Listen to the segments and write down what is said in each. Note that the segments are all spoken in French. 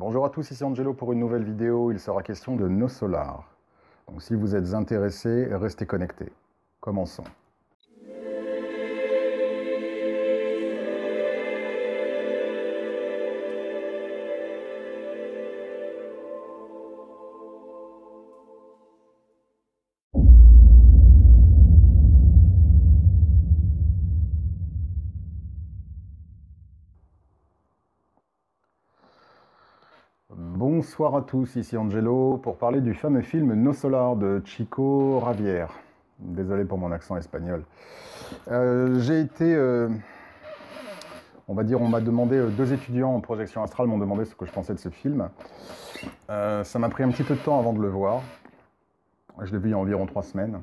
Bonjour à tous, ici Angelo pour une nouvelle vidéo. Il sera question de No Solar. Donc si vous êtes intéressés, restez connectés. Commençons. Bonsoir à tous, ici Angelo pour parler du fameux film No Solar de Chico Xavier. Désolé pour mon accent espagnol. J'ai été, on va dire, on m'a demandé, deux étudiants en projection astrale m'ont demandé ce que je pensais de ce film. Ça m'a pris un petit peu de temps avant de le voir. Je l'ai vu il y a environ 3 semaines.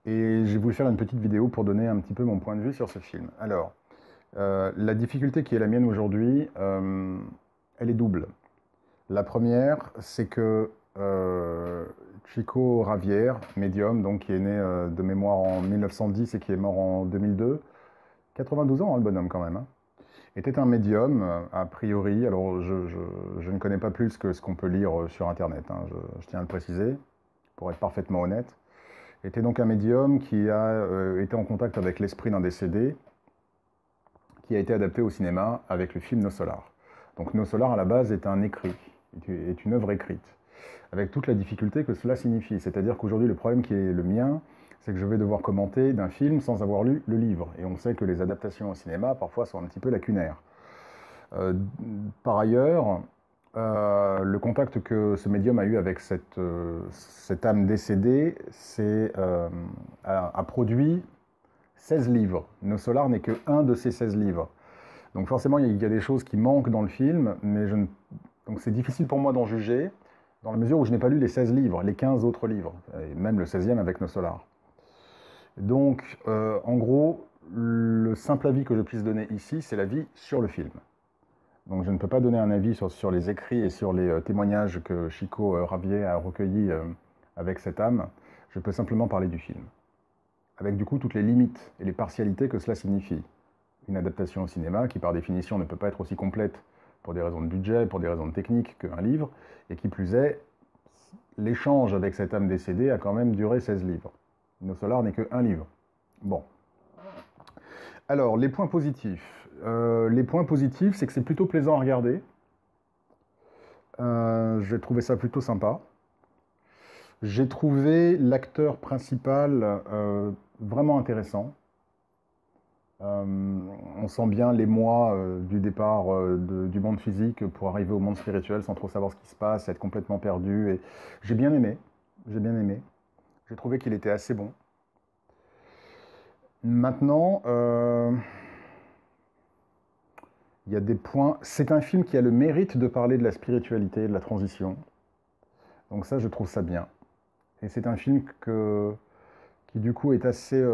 Et j'ai voulu faire une petite vidéo pour donner un petit peu mon point de vue sur ce film. Alors, la difficulté qui est la mienne aujourd'hui, elle est double. La première, c'est que Chico Xavier, médium, donc qui est né de mémoire en 1910 et qui est mort en 2002, 92 ans, hein, le bonhomme quand même, hein, était un médium, a priori. Alors je ne connais pas plus que ce qu'on peut lire sur Internet, hein, je tiens à le préciser, pour être parfaitement honnête. Était donc un médium qui a été en contact avec l'esprit d'un décédé, qui a été adapté au cinéma avec le film No Solar. Donc No Solar, à la base, est un écrit, est une œuvre écrite, avec toute la difficulté que cela signifie. C'est-à-dire qu'aujourd'hui, le problème qui est le mien, c'est que je vais devoir commenter d'un film sans avoir lu le livre. Et on sait que les adaptations au cinéma, parfois, sont un petit peu lacunaires. Par ailleurs, le contact que ce médium a eu avec cette âme décédée a produit 16 livres. No Solar n'est que un de ces 16 livres. Donc forcément, il y a des choses qui manquent dans le film, mais donc c'est difficile pour moi d'en juger, dans la mesure où je n'ai pas lu les 16 livres, les 15 autres livres, et même le 16e avec No Solar. Donc, en gros, le simple avis que je puisse donner ici, c'est l'avis sur le film. Donc je ne peux pas donner un avis sur les écrits et sur les témoignages que Chico Xavier a recueillis avec cette âme. Je peux simplement parler du film, avec du coup toutes les limites et les partialités que cela signifie. Une adaptation au cinéma qui par définition ne peut pas être aussi complète pour des raisons de budget, pour des raisons de technique qu'un livre, et qui plus est, l'échange avec cette âme décédée a quand même duré 16 livres. No Solar n'est que un livre. Bon. Alors, les points positifs. Les points positifs, c'est que c'est plutôt plaisant à regarder. J'ai trouvé ça plutôt sympa. J'ai trouvé l'acteur principal vraiment intéressant. On sent bien les mois du départ du monde physique pour arriver au monde spirituel sans trop savoir ce qui se passe, être complètement perdu. Et j'ai bien aimé. J'ai bien aimé. J'ai trouvé qu'il était assez bon. Maintenant, il y a des points. C'est un film qui a le mérite de parler de la spiritualité, de la transition. Donc ça, je trouve ça bien. Et c'est un film qui du coup est assez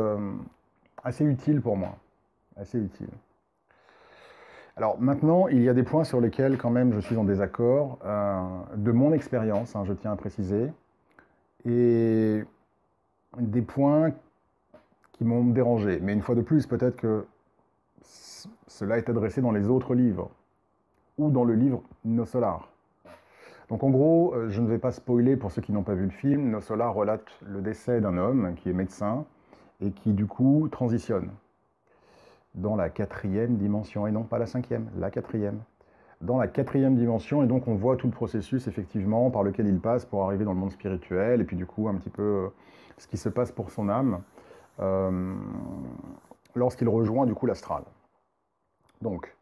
utile pour moi. Assez utile. Alors maintenant, il y a des points sur lesquels quand même je suis en désaccord, de mon expérience, hein, je tiens à préciser, et des points qui m'ont dérangé. Mais une fois de plus, peut-être que cela est adressé dans les autres livres, ou dans le livre No Solar. Donc en gros, je ne vais pas spoiler pour ceux qui n'ont pas vu le film. No Solar relate le décès d'un homme qui est médecin et qui du coup transitionne dans la 4e dimension, et non pas la 5e, la 4e. Dans la 4e dimension, et donc on voit tout le processus effectivement par lequel il passe pour arriver dans le monde spirituel, et puis du coup un petit peu ce qui se passe pour son âme lorsqu'il rejoint du coup l'astral. Donc,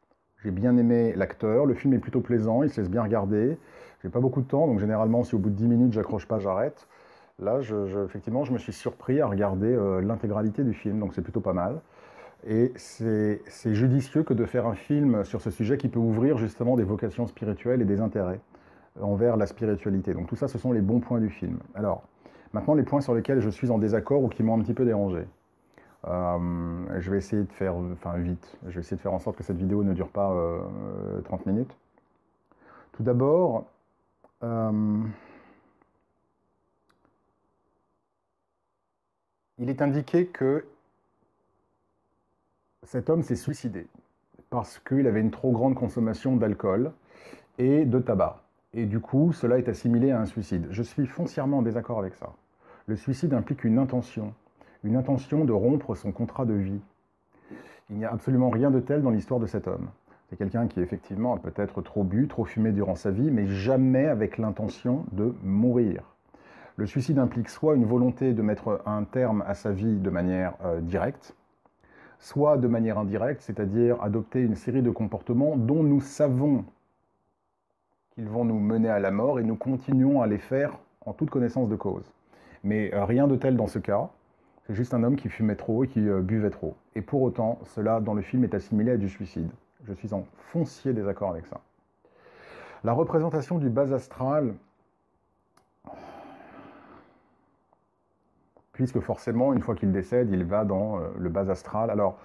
j'ai bien aimé l'acteur, le film est plutôt plaisant, il se laisse bien regarder. J'ai pas beaucoup de temps, donc généralement si au bout de 10 minutes j'accroche pas, j'arrête. Là, effectivement, je me suis surpris à regarder l'intégralité du film, donc c'est plutôt pas mal. Et c'est judicieux que de faire un film sur ce sujet qui peut ouvrir justement des vocations spirituelles et des intérêts envers la spiritualité. Donc tout ça, ce sont les bons points du film. Alors, maintenant les points sur lesquels je suis en désaccord ou qui m'ont un petit peu dérangé. Je vais essayer de faire, vite, je vais essayer de faire en sorte que cette vidéo ne dure pas 30 minutes. Tout d'abord, il est indiqué que cet homme s'est suicidé parce qu'il avait une trop grande consommation d'alcool et de tabac. Et du coup, cela est assimilé à un suicide. Je suis foncièrement en désaccord avec ça. Le suicide implique une intention de rompre son contrat de vie. Il n'y a absolument rien de tel dans l'histoire de cet homme. C'est quelqu'un qui effectivement a peut-être trop bu, trop fumé durant sa vie, mais jamais avec l'intention de mourir. Le suicide implique soit une volonté de mettre un terme à sa vie de manière directe, soit de manière indirecte, c'est-à-dire adopter une série de comportements dont nous savons qu'ils vont nous mener à la mort et nous continuons à les faire en toute connaissance de cause. Mais rien de tel dans ce cas. C'est juste un homme qui fumait trop et qui buvait trop. Et pour autant, cela, dans le film, est assimilé à du suicide. Je suis en foncier désaccord avec ça. La représentation du bas astral, puisque forcément, une fois qu'il décède, il va dans le bas astral. Alors,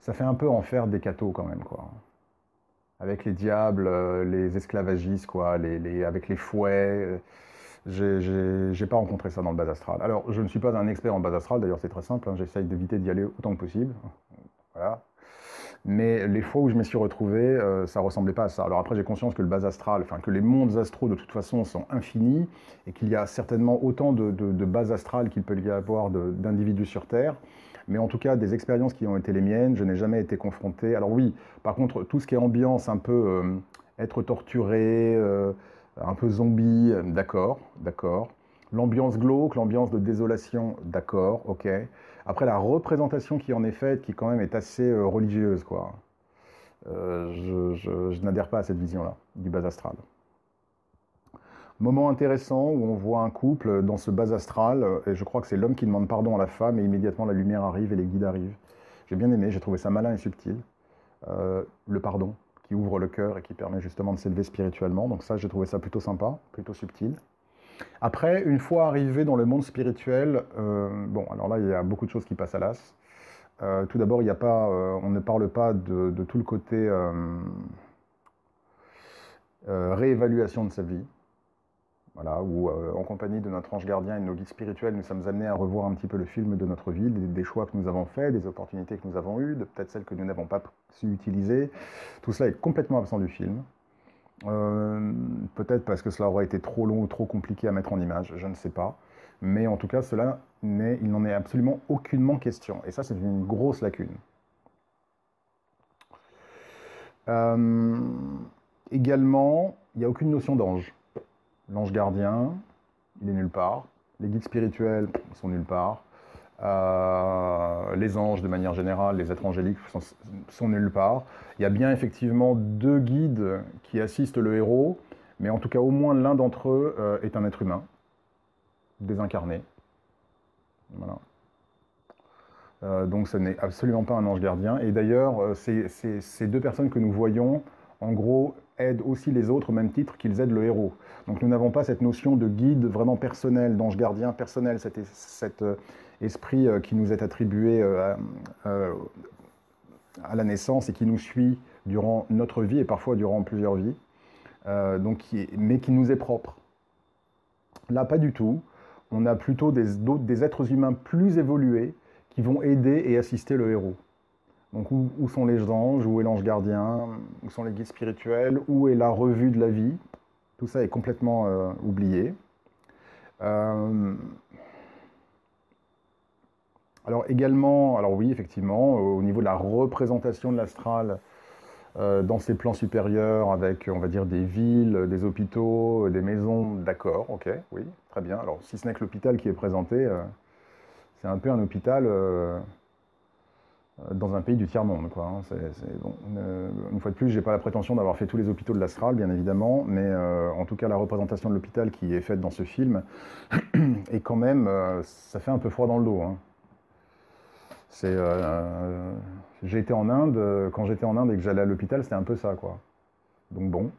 ça fait un peu enfer des cathos quand même, quoi. Avec les diables, les esclavagistes, quoi, avec les fouets. J'ai pas rencontré ça dans le bas astral. Alors, je ne suis pas un expert en bas astral, d'ailleurs c'est très simple, hein, j'essaye d'éviter d'y aller autant que possible. Voilà. Mais les fois où je m'y suis retrouvé, ça ressemblait pas à ça. Alors après, j'ai conscience que le bas astral, enfin que les mondes astraux de toute façon sont infinis et qu'il y a certainement autant de bas astral qu'il peut y avoir d'individus sur Terre. Mais en tout cas, des expériences qui ont été les miennes, je n'ai jamais été confronté. Alors oui, par contre, tout ce qui est ambiance, un peu être torturé, un peu zombie, d'accord, d'accord. L'ambiance glauque, l'ambiance de désolation, d'accord, ok. Après, la représentation qui en est faite, qui quand même est assez religieuse, quoi. Je n'adhère pas à cette vision-là, du bas astral. Moment intéressant où on voit un couple dans ce bas astral, et je crois que c'est l'homme qui demande pardon à la femme, et immédiatement la lumière arrive et les guides arrivent. J'ai bien aimé, j'ai trouvé ça malin et subtil. Le pardon, qui ouvre le cœur et qui permet justement de s'élever spirituellement. Donc ça, j'ai trouvé ça plutôt sympa, plutôt subtil. Après, une fois arrivé dans le monde spirituel, bon, alors là, il y a beaucoup de choses qui passent à l'as. Tout d'abord, il y a pas, on ne parle pas de tout le côté réévaluation de sa vie. Voilà, où en compagnie de notre ange gardien et de nos guides spirituels, nous sommes amenés à revoir un petit peu le film de notre vie, des choix que nous avons faits, des opportunités que nous avons eues, peut-être celles que nous n'avons pas su utiliser. Tout cela est complètement absent du film. Peut-être parce que cela aurait été trop long ou trop compliqué à mettre en image, je ne sais pas. Mais en tout cas, il n'en est absolument aucunement question. Et ça, c'est une grosse lacune. Également, il n'y a aucune notion d'ange. L'ange gardien, il est nulle part. Les guides spirituels, ils sont nulle part. Les anges, de manière générale, les êtres angéliques sont nulle part. Il y a bien effectivement deux guides qui assistent le héros, mais en tout cas, au moins l'un d'entre eux est un être humain, désincarné. Voilà. Donc ce n'est absolument pas un ange gardien. Et d'ailleurs, ces deux personnes que nous voyons, en gros, aident aussi les autres au même titre qu'ils aident le héros. Donc nous n'avons pas cette notion de guide vraiment personnel, d'ange gardien personnel, cet esprit qui nous est attribué à la naissance et qui nous suit durant notre vie et parfois durant plusieurs vies, mais qui nous est propre. Là, pas du tout. On a plutôt des êtres humains plus évolués qui vont aider et assister le héros. Donc où sont les anges, où est l'ange gardien, où sont les guides spirituels, où est la revue de la vie. Tout ça est complètement oublié. Alors également, alors oui, effectivement, au niveau de la représentation de l'astral dans ses plans supérieurs, avec, on va dire, des villes, des hôpitaux, des maisons, d'accord, ok, oui, très bien. Alors si ce n'est que l'hôpital qui est présenté, c'est un peu un hôpital dans un pays du tiers-monde, quoi. Hein. Bon, une fois de plus, j'ai pas la prétention d'avoir fait tous les hôpitaux de l'astral, bien évidemment, mais en tout cas, la représentation de l'hôpital qui est faite dans ce film, et quand même, ça fait un peu froid dans le dos. Hein. J'ai été en Inde, quand j'étais en Inde et que j'allais à l'hôpital, c'était un peu ça, quoi. Donc bon.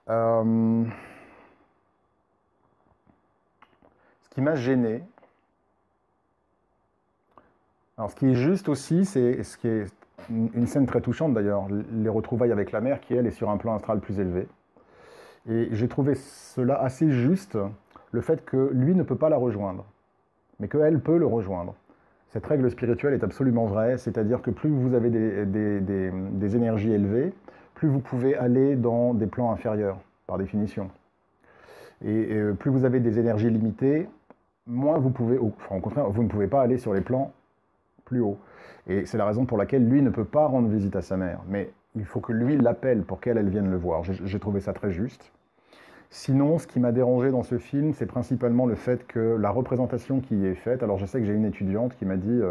Ce qui m'a gêné, alors ce qui est juste aussi, c'est ce qui est une scène très touchante d'ailleurs, les retrouvailles avec la mère qui, elle, est sur un plan astral plus élevé. Et j'ai trouvé cela assez juste, le fait que lui ne peut pas la rejoindre, mais qu'elle peut le rejoindre. Cette règle spirituelle est absolument vraie, c'est-à-dire que plus vous avez des énergies élevées, plus vous pouvez aller dans des plans inférieurs, par définition. Et plus vous avez des énergies limitées, moins vous pouvez, enfin, au contraire, vous ne pouvez pas aller sur les plans plus hauts. Et c'est la raison pour laquelle lui ne peut pas rendre visite à sa mère. Mais il faut que lui l'appelle pour qu'elle vienne le voir. J'ai trouvé ça très juste. Sinon, ce qui m'a dérangé dans ce film, c'est principalement le fait que la représentation qui y est faite, alors je sais que j'ai une étudiante qui m'a dit,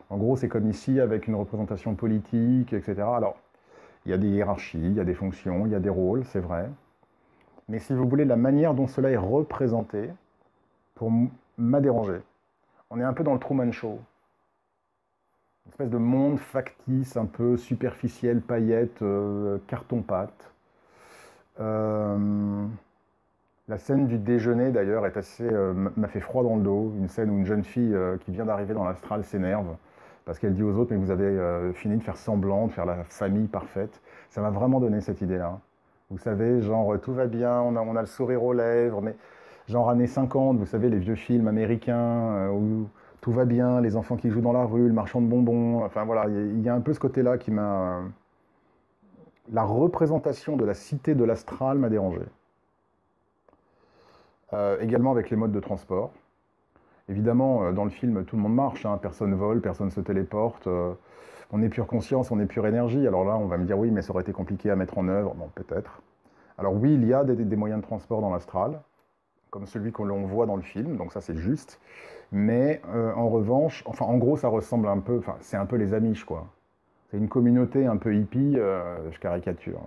en gros c'est comme ici avec une représentation politique, etc. Alors, il y a des hiérarchies, il y a des fonctions, il y a des rôles, c'est vrai. Mais si vous voulez, la manière dont cela est représenté, pour m'a dérangé. On est un peu dans le Truman Show. Une espèce de monde factice, un peu superficiel, paillettes, carton-pâte. La scène du déjeuner, d'ailleurs, est assez, m'a fait froid dans le dos. Une scène où une jeune fille qui vient d'arriver dans l'astral s'énerve parce qu'elle dit aux autres, mais vous avez fini de faire semblant, de faire la famille parfaite. Ça m'a vraiment donné cette idée-là. Vous savez, genre, tout va bien, on a le sourire aux lèvres, mais genre années 50, vous savez, les vieux films américains où tout va bien, les enfants qui jouent dans la rue, le marchand de bonbons. Enfin voilà, il y a un peu ce côté-là qui m'a... La représentation de la cité de l'astral m'a dérangé. Également avec les modes de transport. Évidemment, dans le film, tout le monde marche, hein, personne vole, personne se téléporte. On est pure conscience, on est pure énergie. Alors là, on va me dire oui, mais ça aurait été compliqué à mettre en œuvre. Bon, peut-être. Alors oui, il y a des moyens de transport dans l'astral, comme celui que l'on voit dans le film, donc ça c'est juste. Mais en revanche, enfin en gros, ça ressemble un peu, enfin c'est un peu les Amish quoi. C'est une communauté un peu hippie, je caricature.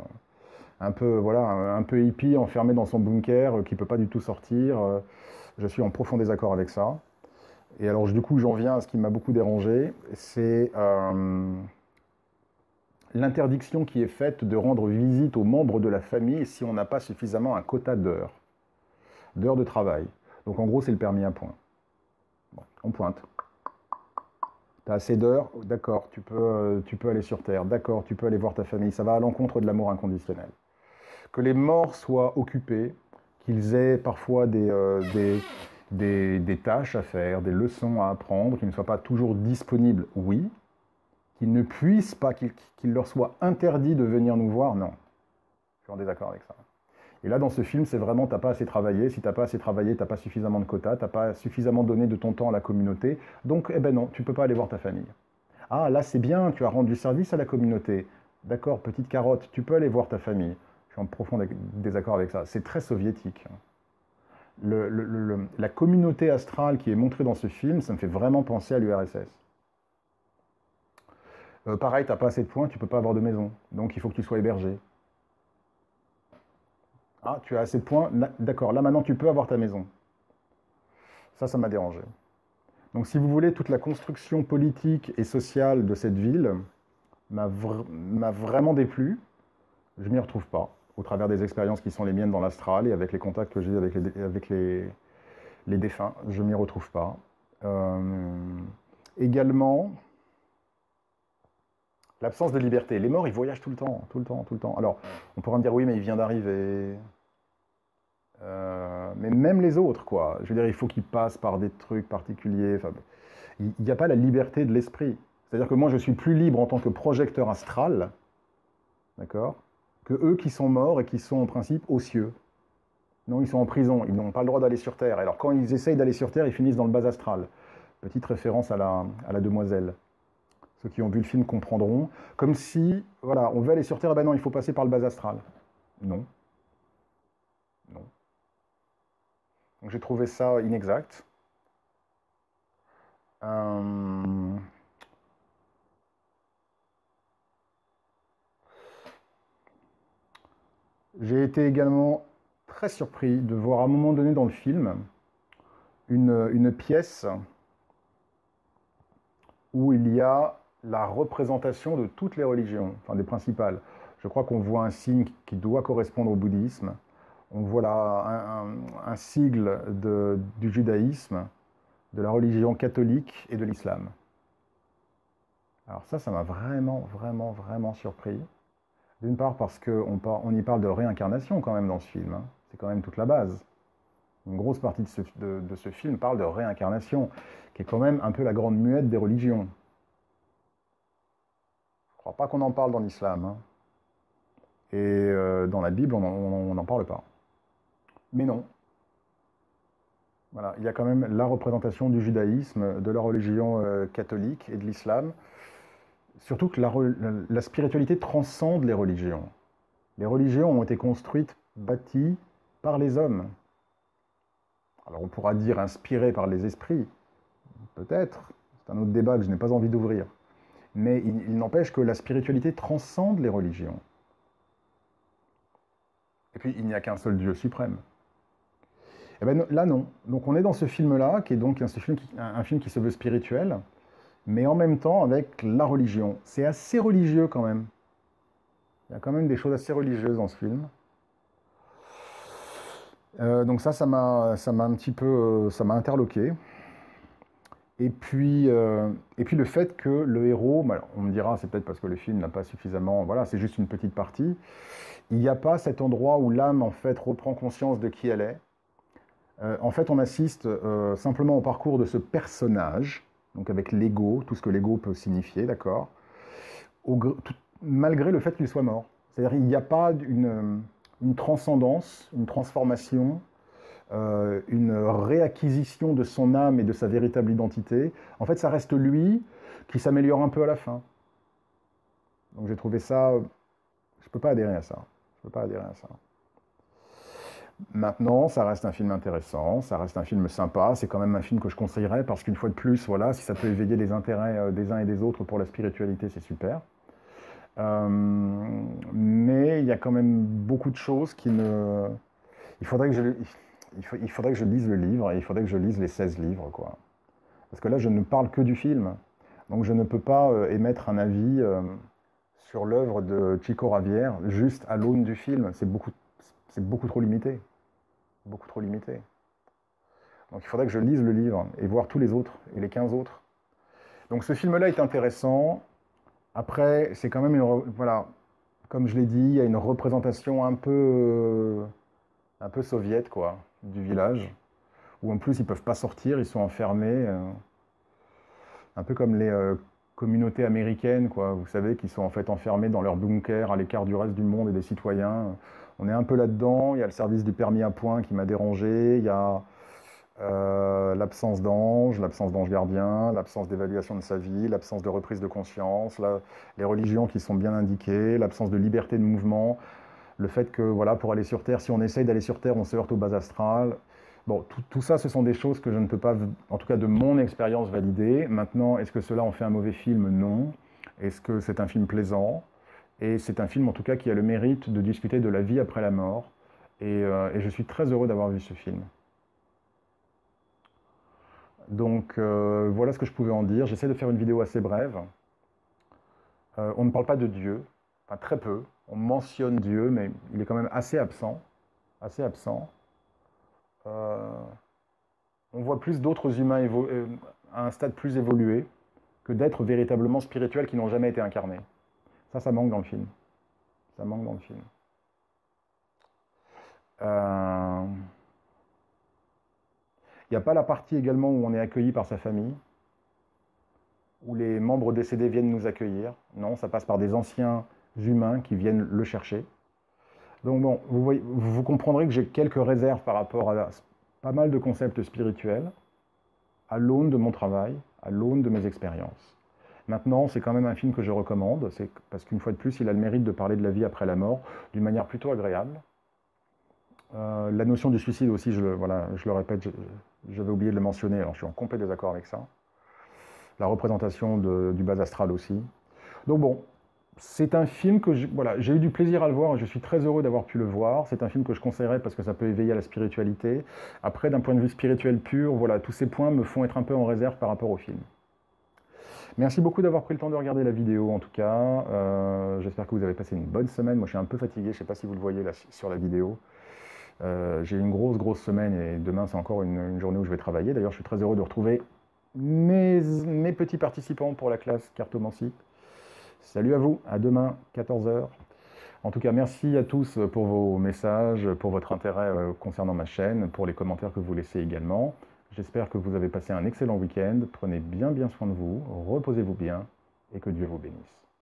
Un peu, voilà, un peu hippie, enfermé dans son bunker, qui ne peut pas du tout sortir. Je suis en profond désaccord avec ça. Et alors, du coup, j'en viens à ce qui m'a beaucoup dérangé, c'est l'interdiction qui est faite de rendre visite aux membres de la famille si on n'a pas suffisamment un quota d'heures de travail. Donc, en gros, c'est le permis à point. Bon, on pointe. T'as assez d'heures, d'accord, tu peux aller sur Terre, d'accord, tu peux aller voir ta famille, ça va à l'encontre de l'amour inconditionnel. Que les morts soient occupés, qu'ils aient parfois des tâches à faire, des leçons à apprendre, qu'ils ne soient pas toujours disponibles, oui. Qu'ils ne puissent pas, qu'il leur soit interdit de venir nous voir, non. Je suis en désaccord avec ça. Et là, dans ce film, c'est vraiment, t'as pas assez travaillé. Si t'as pas assez travaillé, t'as pas suffisamment de quotas, t'as pas suffisamment donné de ton temps à la communauté. Donc, eh ben non, tu peux pas aller voir ta famille. Ah, là, c'est bien, tu as rendu service à la communauté. D'accord, petite carotte, tu peux aller voir ta famille. Je suis en profond désaccord avec ça. C'est très soviétique. La communauté astrale qui est montrée dans ce film, ça me fait vraiment penser à l'URSS. Pareil, t'as pas assez de points, tu peux pas avoir de maison. Donc, il faut que tu sois hébergé. Ah, tu as assez de points, d'accord, là maintenant tu peux avoir ta maison. Ça m'a dérangé. Donc si vous voulez, toute la construction politique et sociale de cette ville m'a vraiment déplu. Je m'y retrouve pas, au travers des expériences qui sont les miennes dans l'astral et avec les contacts que j'ai avec les défunts. Je m'y retrouve pas. Également, l'absence de liberté. Les morts, ils voyagent tout le temps, tout le temps, tout le temps. Alors, on pourra me dire, oui, mais il vient d'arriver. Mais même les autres, quoi. Je veux dire, il faut qu'ils passent par des trucs particuliers. Enfin, il n'y a pas la liberté de l'esprit. C'est-à-dire que moi, je suis plus libre en tant que projecteur astral, d'accord, que eux qui sont morts et qui sont en principe aux cieux. Non, ils sont en prison, ils n'ont pas le droit d'aller sur Terre. Alors quand ils essayent d'aller sur Terre, ils finissent dans le bas astral. Petite référence à la demoiselle. Ceux qui ont vu le film comprendront. Comme si, voilà, on veut aller sur Terre, eh ben non, il faut passer par le bas astral. Non. Non. Donc j'ai trouvé ça inexact. Euh, J'ai été également très surpris de voir à un moment donné dans le film une pièce où il y a la représentation de toutes les religions, enfin des principales. Je crois qu'on voit un signe qui doit correspondre au bouddhisme. On voit là un sigle du judaïsme, de la religion catholique et de l'islam. Alors ça m'a vraiment, vraiment, vraiment surpris. D'une part parce qu'on y parle de réincarnation quand même dans ce film. Hein. C'est quand même toute la base. Une grosse partie de ce film parle de réincarnation, qui est quand même un peu la grande muette des religions. Je ne crois pas qu'on en parle dans l'islam, hein. Et dans la Bible, on n'en parle pas. Mais non. Voilà, il y a quand même la représentation du judaïsme, de la religion catholique et de l'islam. Surtout que la spiritualité transcende les religions. Les religions ont été construites, bâties par les hommes. Alors on pourra dire inspirées par les esprits, peut-être, c'est un autre débat que je n'ai pas envie d'ouvrir. Mais il n'empêche que la spiritualité transcende les religions. Et puis il n'y a qu'un seul Dieu suprême. Et bien là non. Donc on est dans ce film-là, qui est donc un film qui se veut spirituel, mais en même temps avec la religion. C'est assez religieux quand même. Il y a quand même des choses assez religieuses dans ce film. Donc ça m'a un petit peu, ça m'a interloqué. Et puis le fait que le héros, on me dira, c'est peut-être parce que le film n'a pas suffisamment, voilà, c'est juste une petite partie. Il n'y a pas cet endroit où l'âme en fait reprend conscience de qui elle est. En fait, on assiste simplement au parcours de ce personnage, donc avec l'ego, tout ce que l'ego peut signifier, d'accord, malgré le fait qu'il soit mort. C'est-à-dire qu'il n'y a pas une transcendance, une transformation, une réacquisition de son âme et de sa véritable identité. En fait, ça reste lui qui s'améliore un peu à la fin. Donc j'ai trouvé ça... Je ne peux pas adhérer à ça. Je peux pas adhérer à ça. Maintenant, ça reste un film intéressant, ça reste un film sympa, c'est quand même un film que je conseillerais parce qu'une fois de plus, voilà, si ça peut éveiller les intérêts des uns et des autres pour la spiritualité, c'est super. Mais il y a quand même beaucoup de choses qui ne... Il faudrait que je lise le livre et il faudrait que je lise les 16 livres, quoi. Parce que là, je ne parle que du film. Donc je ne peux pas émettre un avis sur l'œuvre de Chico Ravière juste à l'aune du film. C'est beaucoup trop limité. Beaucoup trop limité. Donc il faudrait que je lise le livre et voir tous les autres et les 15 autres. Donc ce film-là est intéressant. Après, c'est quand même voilà, comme je l'ai dit, il y a une représentation un peu soviète, quoi, du village, où en plus ils peuvent pas sortir, ils sont enfermés, un peu comme les communautés américaines, quoi, vous savez, qui sont en fait enfermés dans leur bunker à l'écart du reste du monde et des citoyens. On est un peu là-dedans. Il y a le service du permis à points qui m'a dérangé. Il y a l'absence d'ange gardien, l'absence d'évaluation de sa vie, l'absence de reprise de conscience, les religions qui sont bien indiquées, l'absence de liberté de mouvement, le fait que voilà, pour aller sur Terre, si on essaye d'aller sur Terre, on se heurte aux bases astrales. Bon, tout ça, ce sont des choses que je ne peux pas, en tout cas de mon expérience, valider. Maintenant, est-ce que cela en fait un mauvais film? Non. Est-ce que c'est un film plaisant? Et c'est un film, en tout cas, qui a le mérite de discuter de la vie après la mort. Et je suis très heureux d'avoir vu ce film. Donc, voilà ce que je pouvais en dire. J'essaie de faire une vidéo assez brève. On ne parle pas de Dieu, enfin très peu. On mentionne Dieu, mais il est quand même assez absent. Assez absent. On voit plus d'autres humains à un stade plus évolué que d'êtres véritablement spirituels qui n'ont jamais été incarnés. Ça manque dans le film. Ça manque dans le film. Il n'y a pas la partie également où on est accueilli par sa famille, où les membres décédés viennent nous accueillir. Non, ça passe par des anciens humains qui viennent le chercher. Donc bon, vous comprendrez que j'ai quelques réserves par rapport à pas mal de concepts spirituels, à l'aune de mon travail, à l'aune de mes expériences. Maintenant, c'est quand même un film que je recommande, parce qu'une fois de plus, il a le mérite de parler de la vie après la mort d'une manière plutôt agréable. La notion du suicide aussi, je le répète, j'avais oublié de le mentionner, alors je suis en complet désaccord avec ça. La représentation du bas astral aussi. Donc bon, c'est un film que j'ai eu du plaisir à le voir et je suis très heureux d'avoir pu le voir. C'est un film que je conseillerais parce que ça peut éveiller à la spiritualité. Après, d'un point de vue spirituel pur, voilà, tous ces points me font être un peu en réserve par rapport au film. Merci beaucoup d'avoir pris le temps de regarder la vidéo en tout cas. J'espère que vous avez passé une bonne semaine. Moi je suis un peu fatigué, je ne sais pas si vous le voyez là sur la vidéo. J'ai eu une grosse semaine et demain c'est encore une journée où je vais travailler. D'ailleurs je suis très heureux de retrouver mes petits participants pour la classe cartomancie. Salut à vous, à demain, 14 h. En tout cas, merci à tous pour vos messages, pour votre intérêt concernant ma chaîne, pour les commentaires que vous laissez également. J'espère que vous avez passé un excellent week-end. Prenez bien soin de vous, reposez-vous bien et que Dieu vous bénisse.